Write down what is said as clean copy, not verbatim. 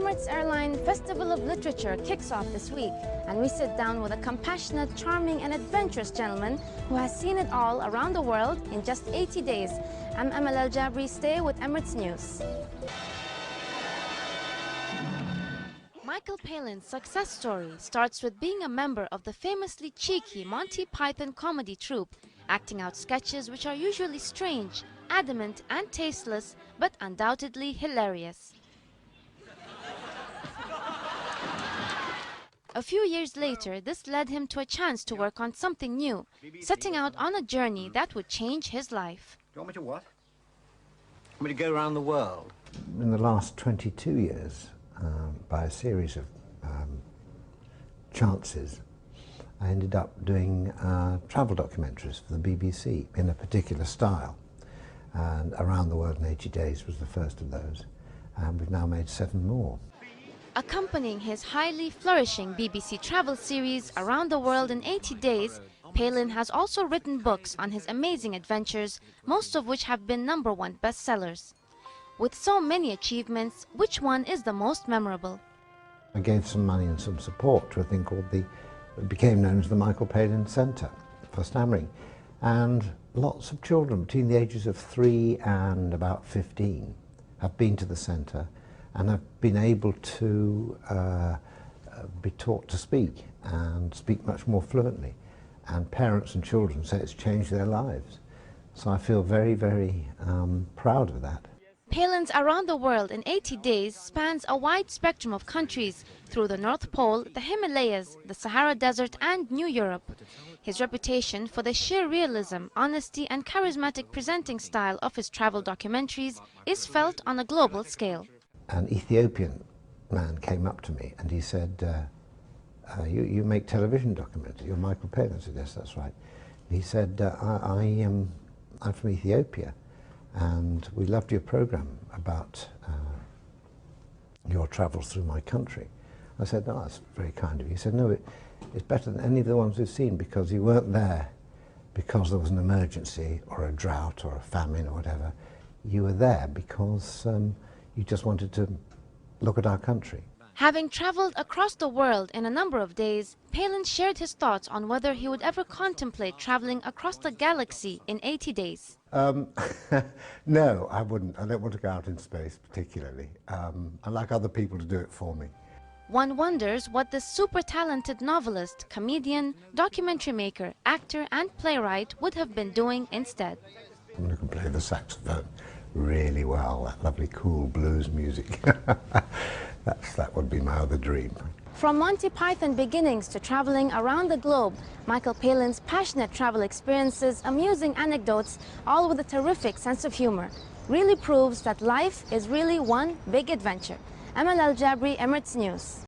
Emirates Airline Festival of Literature kicks off this week, and we sit down with a compassionate, charming and adventurous gentleman who has seen it all around the world in just 80 days. I'm Amal Al Jabry. Stay with Emirates News. Michael Palin's success story starts with being a member of the famously cheeky Monty Python comedy troupe, acting out sketches which are usually strange, adamant and tasteless, but undoubtedly hilarious. A few years later, this led him to a chance to work on something new, setting out on a journey that would change his life. Do you want me to what? Want me to go around the world? In the last 22 years, by a series of chances, I ended up doing travel documentaries for the BBC in a particular style. And Around the World in 80 Days was the first of those, and we've now made 7 more. Accompanying his highly flourishing BBC travel series Around the World in 80 Days, Palin has also written books on his amazing adventures, most of which have been #1 bestsellers. With so many achievements, which one is the most memorable? I gave some money and some support to a thing called it became known as the Michael Palin Centre for Stammering. And lots of children between the ages of 3 and about 15 have been to the centre and have been able to be taught to speak and speak much more fluently. And parents and children say it's changed their lives. So I feel very, very proud of that. Palin's Around the World in 80 Days spans a wide spectrum of countries through the North Pole, the Himalayas, the Sahara Desert and New Europe. His reputation for the sheer realism, honesty and charismatic presenting style of his travel documentaries is felt on a global scale. An Ethiopian man came up to me and he said, you make television documentaries, you're Michael Palin. I said, yes, that's right. He said, I'm from Ethiopia, and we loved your program about your travels through my country. I said, no, that's very kind of you. He said, no, it's better than any of the ones we've seen, because you weren't there because there was an emergency or a drought or a famine or whatever. You were there because you just wanted to look at our country. Having traveled across the world in a number of days, Palin shared his thoughts on whether he would ever contemplate traveling across the galaxy in 80 days. No, I wouldn't. I don't want to go out in space particularly. I'd like other people to do it for me. One wonders what this super talented novelist, comedian, documentary maker, actor and playwright would have been doing instead. Someone who can play the saxophone really well, that lovely cool blues music. That would be my other dream. From Monty Python beginnings to traveling around the globe, Michael Palin's passionate travel experiences, amusing anecdotes, all with a terrific sense of humor, really proves that life is really one big adventure. Amal Al Jabry, Emirates News.